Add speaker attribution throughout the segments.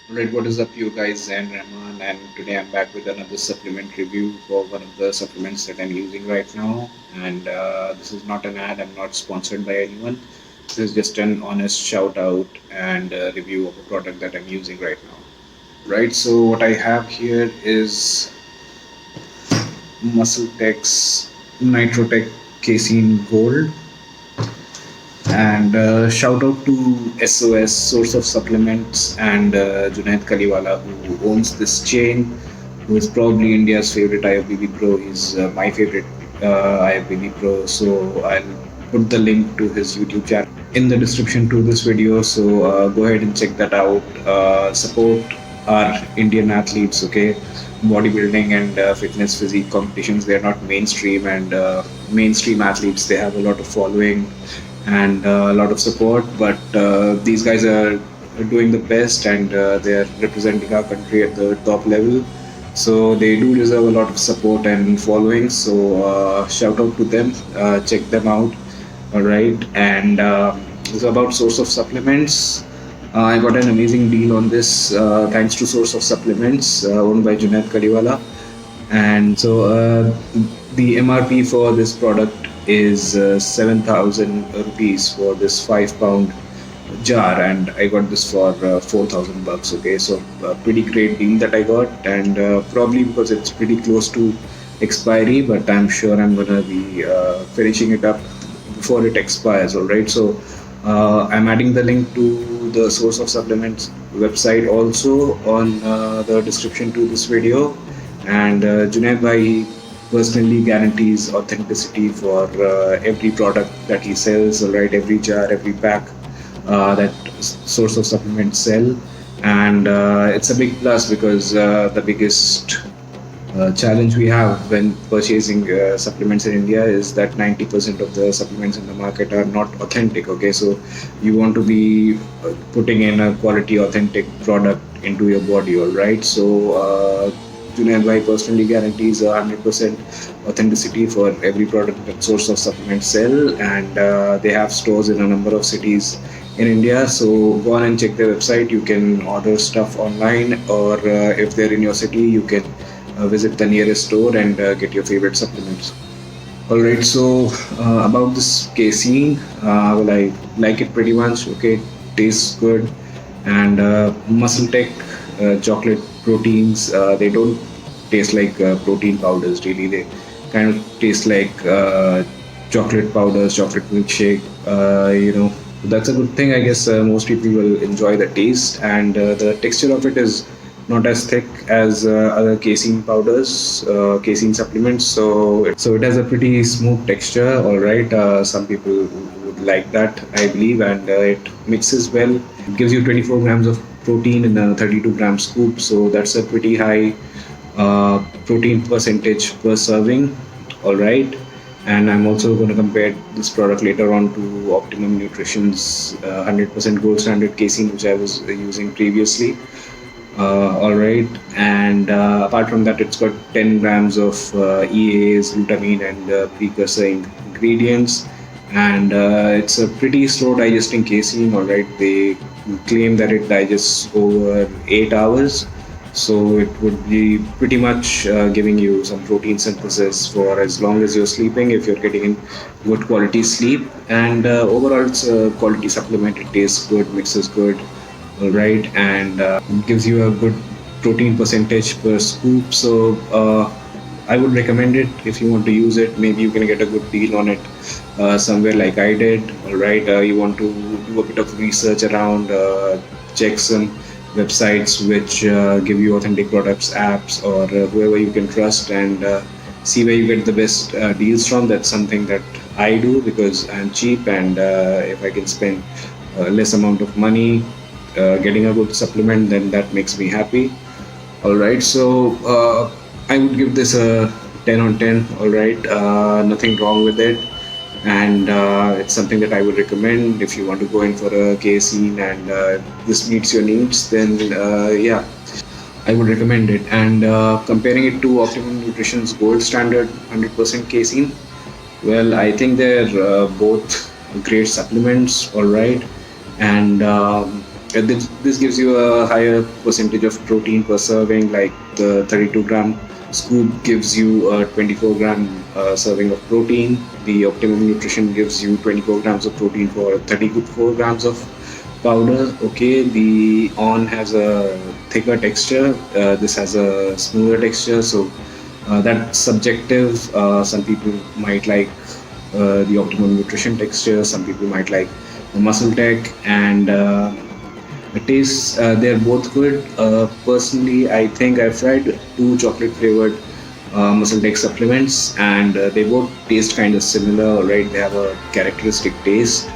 Speaker 1: Alright, what is up, you guys? And Rahman, and today I'm back with another supplement review for one of the supplements that I'm using right now. And this is not an ad, I'm not sponsored by anyone. This is just an honest shout out and review of a product that I'm using right now. Right, so what I have here is MuscleTech's Nitrotech Casein Gold. And shout out to SOS Source of Supplements and Junaid Kaliwala, who owns this chain, who is probably India's favorite IFBB Pro. He's my favorite IFBB Pro. So I'll put the link to his YouTube channel in the description to this video. So go ahead and check that out. Support our Indian athletes, okay? Bodybuilding and fitness physique competitions, they're not mainstream, and mainstream athletes, they have a lot of following and a lot of support, but these guys are doing the best, and they're representing our country at the top level, so they do deserve a lot of support and following. So shout out to them, check them out. All right, and this is about Source of Supplements. I got an amazing deal on this thanks to Source of Supplements, owned by Junaid Kaliwala. And so the MRP for this product is 7,000 rupees for this 5 pound jar, and I got this for 4,000 bucks. Okay, so a pretty great deal that I got, and probably because it's pretty close to expiry, but I'm sure I'm gonna be finishing it up before it expires. All right, so I'm adding the link to the Source of Supplements website also on the description to this video. And Junaid Bhai personally guarantees authenticity for every product that he sells, all right, every jar, every pack that Source of Supplements sell. And it's a big plus because the biggest challenge we have when purchasing supplements in India is that 90% of the supplements in the market are not authentic. Okay, so you want to be putting in a quality, authentic product into your body. All right, so Junaid Bhai personally guarantees 100% authenticity for every product that Source of Supplements sell, and they have stores in a number of cities in India. So go on and check their website. You can order stuff online, or if they're in your city, you can visit the nearest store and get your favorite supplements. All right, so about this casein, well, I like it pretty much. Okay, tastes good, and Muscle Tech chocolate proteins, they don't taste like protein powders. Really, they kind of taste like chocolate powders, chocolate milkshake. That's a good thing. I guess most people will enjoy the taste, and the texture of it is not as thick as other casein powders, casein supplements. So it has a pretty smooth texture. All right, some people would like that, I believe, and it mixes well. It gives you 24 grams of protein in a 32-gram scoop, so that's a pretty high protein percentage per serving. All right, and I'm also going to compare this product later on to Optimum Nutrition's 100% gold standard casein, which I was using previously. All right, and apart from that, it's got 10 grams of EAs, glutamine, and precursor ingredients, and it's a pretty slow digesting casein. All right, they claim that it digests over 8 hours, so it would be pretty much giving you some protein synthesis for as long as you're sleeping, if you're getting in good quality sleep. And overall, it's a quality supplement. It tastes good, mixes good, all right, and gives you a good protein percentage per scoop. So I would recommend it if you want to use it. Maybe you can get a good deal on it somewhere like I did. All right, you want to do a bit of research around, check some websites which give you authentic products, apps, or whoever you can trust, and see where you get the best deals from. That's something that I do because I'm cheap, and if I can spend less amount of money getting a good supplement, then that makes me happy. All right, so I would give this a 10 on 10. All right, nothing wrong with it, and it's something that I would recommend if you want to go in for a casein and this meets your needs. Then yeah, I would recommend it. And comparing it to Optimum Nutrition's gold standard 100% casein, well, I think they're both great supplements. All right, and this gives you a higher percentage of protein per serving. Like the 32-gram scoop gives you a 24-gram serving of protein. The Optimum Nutrition gives you 24 grams of protein for 34 grams of powder. Okay, the On has a thicker texture. This has a smoother texture. So that's subjective. Some people might like the Optimum Nutrition texture. Some people might like the Muscle Tech, and the tastes, they're both good. Personally, I think I've tried two chocolate flavored Muscle Tech supplements, and they both taste kind of similar, right? They have a characteristic taste.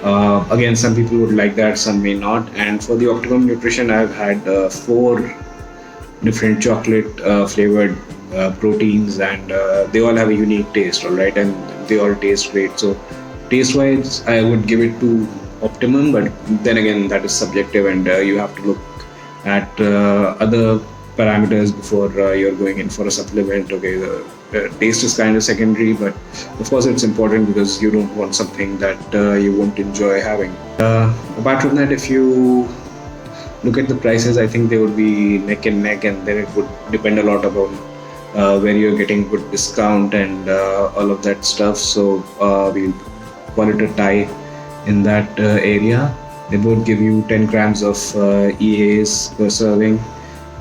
Speaker 1: Again, some people would like that, some may not. And for the Optimum Nutrition, I've had four different chocolate flavored proteins, and they all have a unique taste, all right, and they all taste great. So taste wise, I would give it to Optimum, but then again, that is subjective, and you have to look at other parameters before you're going in for a supplement. Okay, the taste is kind of secondary, but of course it's important because you don't want something that you won't enjoy having. Apart from that, if you look at the prices, I think they would be neck and neck, and then it would depend a lot about where you're getting good discount and all of that stuff. So we'll call it a tie in that area. They both give you 10 grams of EAs per serving,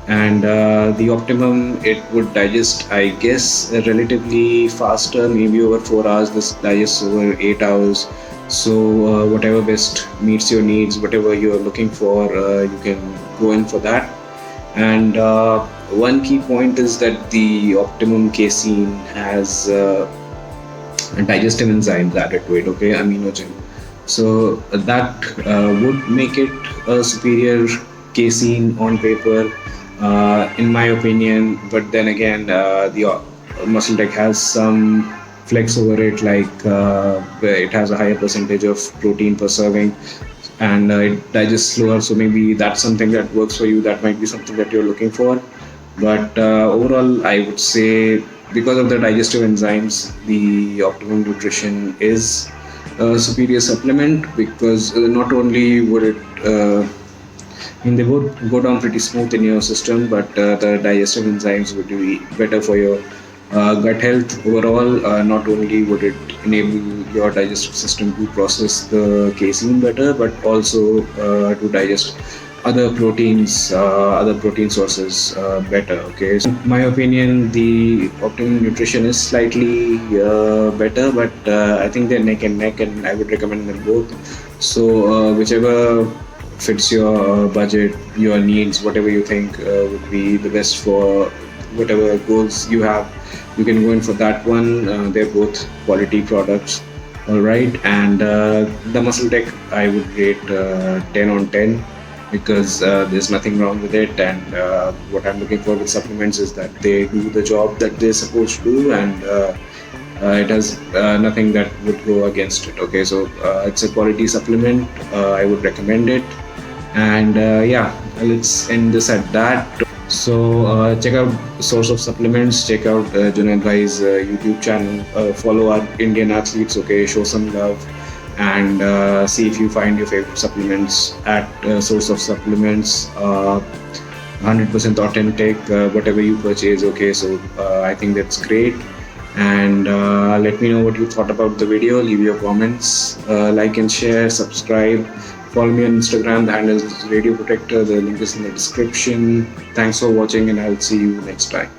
Speaker 1: and the Optimum, it would digest, I guess, relatively faster, maybe over 4 hours. This digests over 8 hours. So whatever best meets your needs, whatever you're looking for, you can go in for that. And one key point is that the Optimum casein has digestive enzymes added to it, okay, aminogen. So that would make it a superior casein on paper, in my opinion. But then again, the Muscle Tech has some flex over it, like where it has a higher percentage of protein per serving, and it digests slower. So maybe that's something that works for you. That might be something that you're looking for. But overall, I would say because of the digestive enzymes, the Optimum Nutrition is a superior supplement, because not only would it they both go down pretty smooth in your system, but the digestive enzymes would be better for your gut health overall. Not only would it enable your digestive system to process the casein better, but also to digest other protein sources better. Okay, so in my opinion, the Optimum Nutrition is slightly better, but I think they're neck and neck, and I would recommend them both. So whichever fits your budget, your needs, whatever you think would be the best for whatever goals you have, you can go in for that one. They're both quality products, all right. And the Muscle Tech, I would rate 10 on 10, because there's nothing wrong with it. And what I'm looking for with supplements is that they do the job that they're supposed to do, and it has nothing that would go against it. Okay, so it's a quality supplement. I would recommend it. And yeah, let's end this at that. So check out Source of Supplements, check out Junaid Bhai's YouTube channel, follow our Indian athletes, okay, show some love, and see if you find your favorite supplements at Source of Supplements. 100% authentic, whatever you purchase, okay. So I think that's great. And let me know what you thought about the video. Leave your comments, like and share, subscribe. Follow me on Instagram. The handle is Radio Protector. The link is in the description. Thanks for watching, and I'll see you next time.